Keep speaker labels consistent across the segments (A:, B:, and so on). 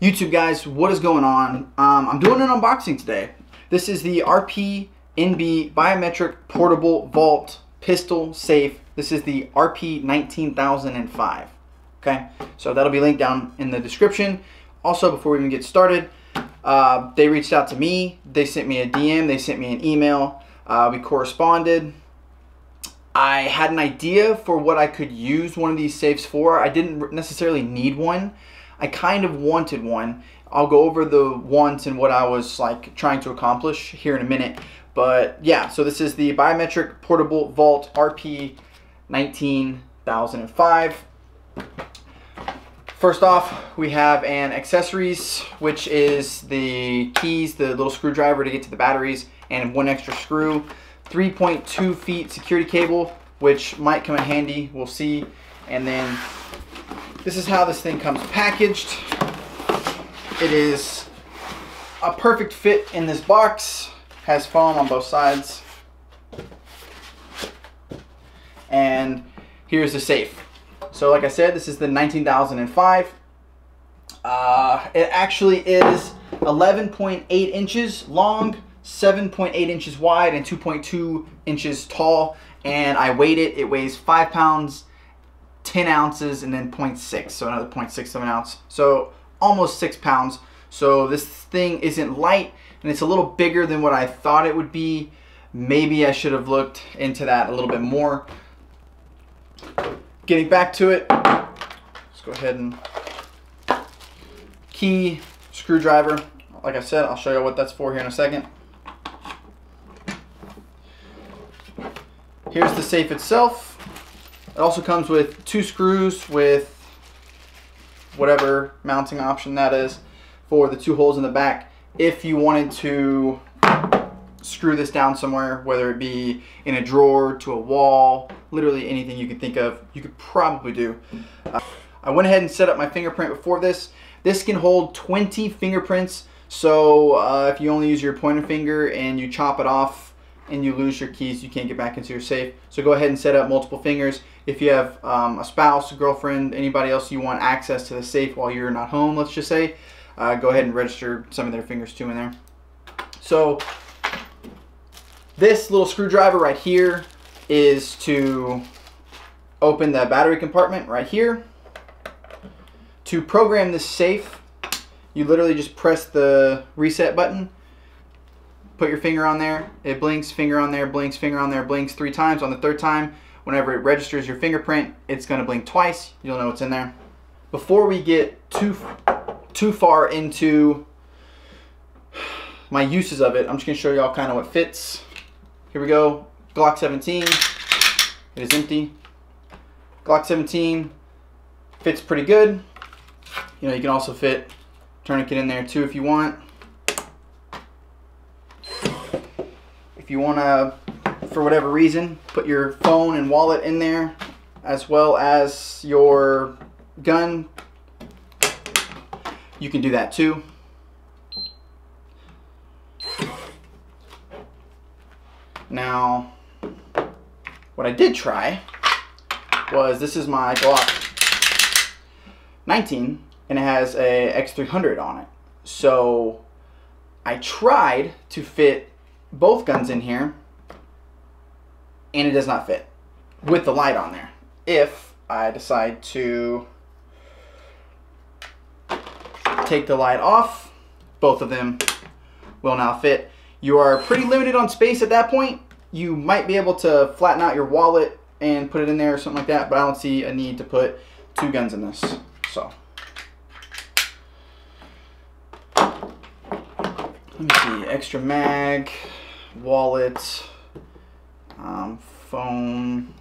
A: YouTube guys, what is going on? I'm doing an unboxing today. This is the RPNB Biometric Portable Vault Pistol Safe. This is the RP 19005. Okay, so that'll be linked down in the description. Also, before we even get started, they reached out to me. They sent me a DM. They sent me an email. We corresponded. I had an idea for what I could use one of these safes for. I didn't necessarily need one. I kind of wanted one. I'll go over the wants and what I was like trying to accomplish here in a minute. But yeah, so this is the Biometric Portable Vault RP 19005. First off, we have an accessories, which is the keys, the little screwdriver to get to the batteries, and one extra screw. 3.2 feet security cable, which might come in handy, we'll see. And then this is how this thing comes packaged. It is a perfect fit in this box. Has foam on both sides. And here's the safe. So like I said, this is the 19005. It actually is 11.8 inches long, 7.8 inches wide, and 2.2 inches tall. And I weighed it. It weighs 5 pounds, 10 ounces, and then 0.6, so another 0.6 of an ounce. So almost 6 pounds. So this thing isn't light, and it's a little bigger than what I thought it would be. Maybe I should have looked into that a little bit more. Getting back to it, let's go ahead and key, screwdriver. Like I said, I'll show you what that's for here in a second. Here's the safe itself. It also comes with 2 screws with whatever mounting option that is for the 2 holes in the back. If you wanted to screw this down somewhere, whether it be in a drawer, to a wall, literally anything you could think of, you could probably do. I went ahead and set up my fingerprint before this. This can hold 20 fingerprints, so if you only use your pointer finger and you chop it off and you lose your keys, you can't get back into your safe. So go ahead and set up multiple fingers. If you have a spouse, a girlfriend, anybody else you want access to the safe while you're not home, let's just say, go ahead and register some of their fingers too in there. So this little screwdriver right here is to open the battery compartment right here. To program this safe, you literally just press the reset button. Put your finger on there, it blinks, finger on there, blinks, finger on there, blinks 3 times. On the 3rd time, whenever it registers your fingerprint, it's going to blink twice. You'll know what's in there. Before we get too far into my uses of it, I'm just going to show y'all kind of what fits. Here we go. Glock 17. It is empty. Glock 17 fits pretty good. You know, you can also fit tourniquet in there too if you want. If you want to, for whatever reason, put your phone and wallet in there, as well as your gun, you can do that too. Now, what I did try was, this is my Glock 19, and it has a X300 on it. So I tried to fit both guns in here, and it does not fit with the light on there. If I decide to take the light off, both of them will now fit. You are pretty limited on space at that point. You might be able to flatten out your wallet and put it in there or something like that, but I don't see a need to put 2 guns in this. So let me see, extra mag, wallet, phone.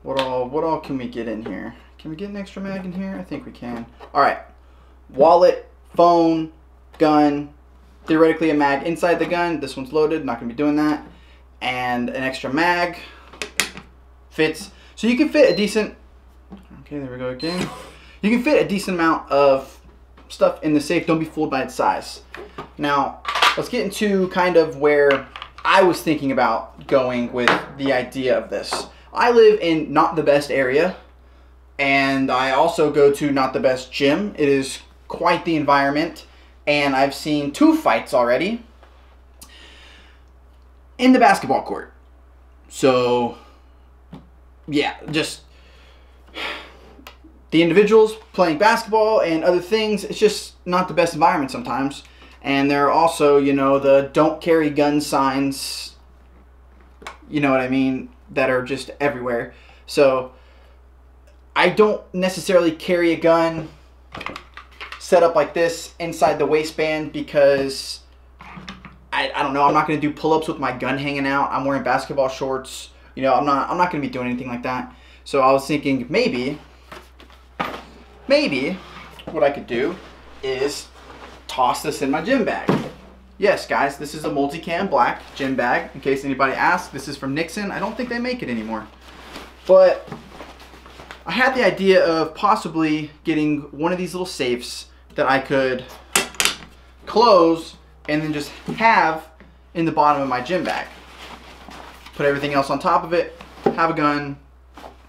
A: What all can we get in here? Can we get an extra mag in here? I think we can. All right, wallet, phone, gun, theoretically a mag inside the gun. This one's loaded, not gonna be doing that. And an extra mag fits. So you can fit a decent, okay, there we go again. You can fit a decent amount of stuff in the safe. Don't be fooled by its size. Now, let's get into kind of where I was thinking about going with the idea of this. I live in not the best area, and I also go to not the best gym. It is quite the environment, and I've seen 2 fights already in the basketball court. So yeah, just the individuals playing basketball and other things, it's just not the best environment sometimes. And there are also, you know, the don't carry gun signs, you know what I mean, that are just everywhere. So I don't necessarily carry a gun set up like this inside the waistband because I don't know, I'm not going to do pull-ups with my gun hanging out. I'm wearing basketball shorts. You know, I'm not going to be doing anything like that. So I was thinking maybe what I could do is toss this in my gym bag. Yes, guys, this is a multicam black gym bag. In case anybody asks, this is from Nixon. I don't think they make it anymore. But I had the idea of possibly getting one of these little safes that I could close and then just have in the bottom of my gym bag. Put everything else on top of it, have a gun,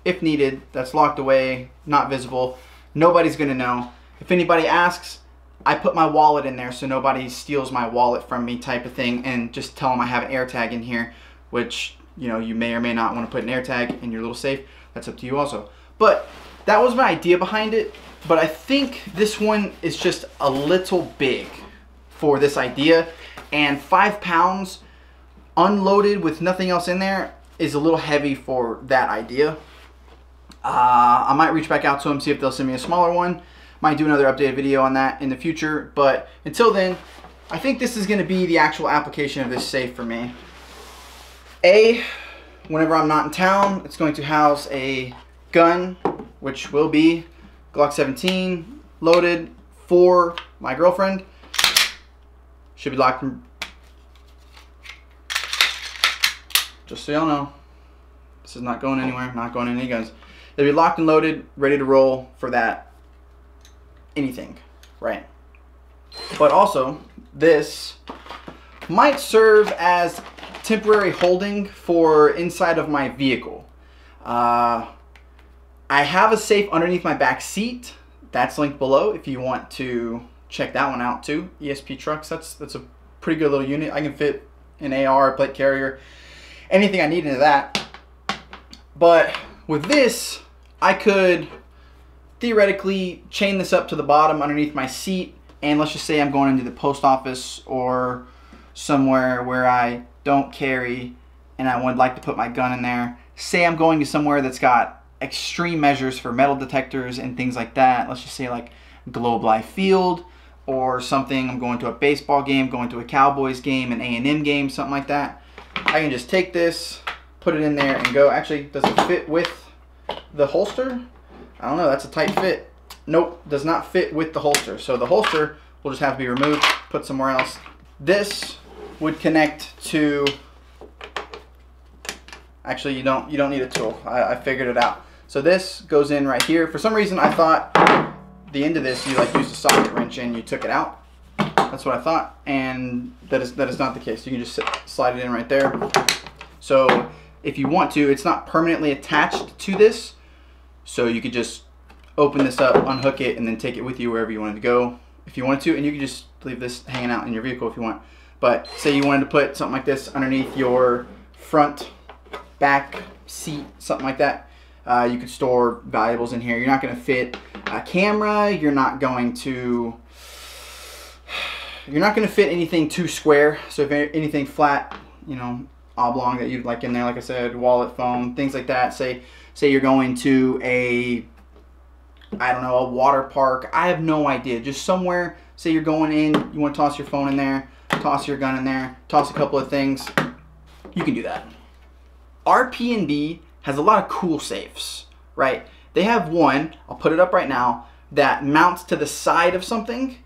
A: if needed, that's locked away, not visible. Nobody's gonna know. If anybody asks, I put my wallet in there so nobody steals my wallet from me type of thing, and just tell them I have an AirTag in here, which, you know, you may or may not want to put an AirTag in your little safe. That's up to you also. But that was my idea behind it, but I think this one is just a little big for this idea, and 5 pounds unloaded with nothing else in there is a little heavy for that idea. I might reach back out to them, see if they'll send me a smaller one. Might do another updated video on that in the future, but until then, I think this is going to be the actual application of this safe for me. Whenever I'm not in town, it's going to house a gun, which will be Glock 17 loaded for my girlfriend. Should be locked in. Just so y'all know, this is not going anywhere, not going in any guns. It'll be locked and loaded, ready to roll for that anything, right? But also, this might serve as temporary holding for inside of my vehicle. I have a safe underneath my back seat. That's linked below if you want to check that one out too. ESP Trucks, that's a pretty good little unit. I can fit an AR, a plate carrier, anything I need into that. But with this, I could theoretically chain this up to the bottom underneath my seat, and let's just say I'm going into the post office or somewhere where I don't carry and I would like to put my gun in there. Say I'm going to somewhere that's got extreme measures for metal detectors and things like that. Let's just say like Globe Life Field or something. I'm going to a baseball game, going to a Cowboys game, an A&M game, something like that. I can just take this, put it in there and go. Actually, does it fit with the holster? I don't know, that's a tight fit. Nope, does not fit with the holster. So the holster will just have to be removed, put somewhere else. This would connect to, actually you don't need a tool. I figured it out. So this goes in right here. For some reason I thought the end of this you like used a socket wrench and you took it out. That's what I thought, and that is not the case. You can just slide it in right there. So if you want to, it's not permanently attached to this, so you could just open this up, unhook it, and then take it with you wherever you wanted to go if you wanted to, and you can just leave this hanging out in your vehicle if you want. But say you wanted to put something like this underneath your front, back seat, something like that. You could store valuables in here. You're not going to fit a camera. You're not going to fit anything too square. So if anything flat, you know, oblong that you'd like in there, like I said, wallet, phone, things like that. Say you're going to a, I don't know, a water park. I have no idea. Just somewhere. Say you're going in, you want to toss your phone in there, toss your gun in there, toss a couple of things. You can do that. RPNB has a lot of cool safes, right? They have one, I'll put it up right now, that mounts to the side of something,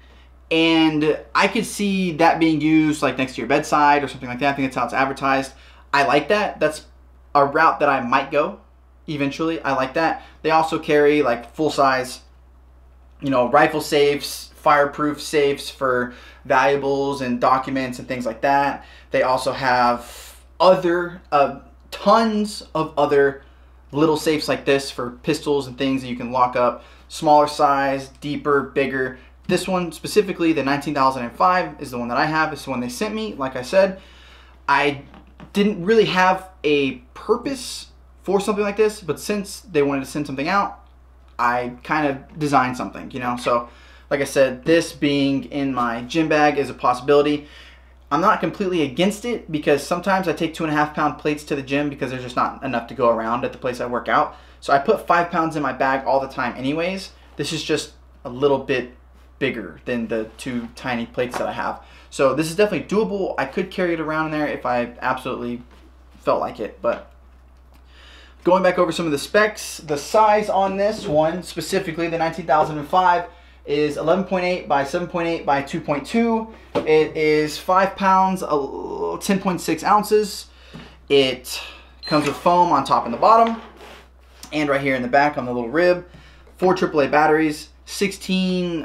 A: and I could see that being used like next to your bedside or something like that. I think that's how it's advertised. I like that. That's a route that I might go eventually. I like that. They also carry like full-size, you know, rifle safes, fireproof safes for valuables and documents and things like that. They also have other tons of other little safes like this for pistols and things that you can lock up. Smaller size, deeper, bigger, This one specifically, the 19,005, is the one that I have. It's the one they sent me. Like I said, I didn't really have a purpose for something like this, but since they wanted to send something out, I kind of designed something, you know. So like I said, this being in my gym bag is a possibility. I'm not completely against it because sometimes I take 2.5 pound plates to the gym because there's just not enough to go around at the place I work out. So I put 5 pounds in my bag all the time anyways. This is just a little bit bigger than the 2 tiny plates that I have. So this is definitely doable. I could carry it around in there if I absolutely felt like it. But going back over some of the specs, the size on this one, specifically the 19,005, is 11.8 by 7.8 by 2.2. It is 5 pounds, 10.6 ounces. It comes with foam on top and the bottom, and right here in the back on the little rib. 4 AAA batteries, 16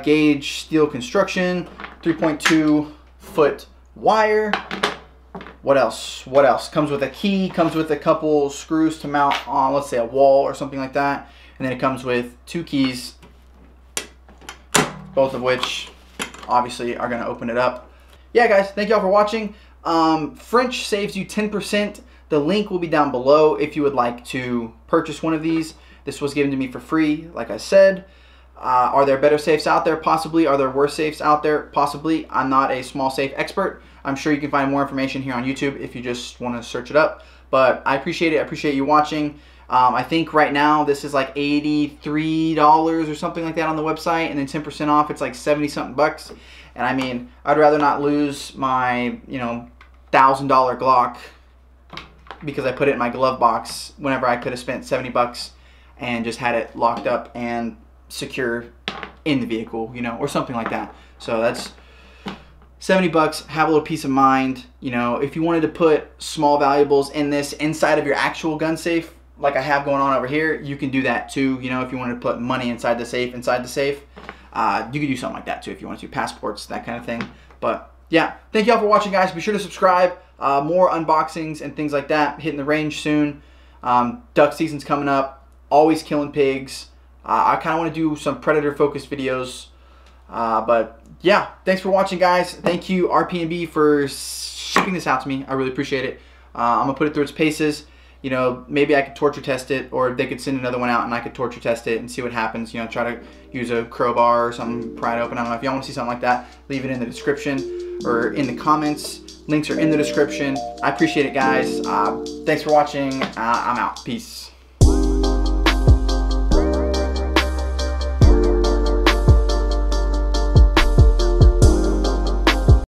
A: gauge steel construction, 3.2 foot wire. What else? What else? Comes with a key, comes with a couple screws to mount on, let's say, a wall or something like that. And then it comes with 2 keys, both of which obviously are going to open it up. Yeah, guys, thank y'all for watching. French saves you 10%. The link will be down below if you would like to purchase one of these. This was given to me for free, like I said. Are there better safes out there? Possibly. Are there worse safes out there? Possibly. I'm not a small safe expert. I'm sure you can find more information here on YouTube if you just want to search it up. But I appreciate it. I appreciate you watching. I think right now this is like $83 or something like that on the website, and then 10% off, it's like 70-something bucks. And I mean, I'd rather not lose my, you know, $1,000 Glock because I put it in my glove box whenever I could have spent 70 bucks and just had it locked up and secure in the vehicle, you know, or something like that. So that's 70 bucks, have a little peace of mind. You know, if you wanted to put small valuables in this inside of your actual gun safe, like I have going on over here, you can do that too. You know, if you wanted to put money inside the safe, you could do something like that too if you wanted to, passports, that kind of thing. But yeah, thank y'all for watching, guys. Be sure to subscribe. More unboxings and things like that hitting the range soon. Duck season's coming up. Always killing pigs. I kind of want to do some predator focused videos. But yeah, thanks for watching, guys. Thank you, RPNB, for shipping this out to me. I really appreciate it. I'm going to put it through its paces. You know, maybe I could torture test it, or they could send another one out and I could torture test it and see what happens. You know, try to use a crowbar or something, pry it open. I don't know. If y'all want to see something like that, leave it in the description or in the comments. Links are in the description. I appreciate it, guys. Thanks for watching. I'm out. Peace.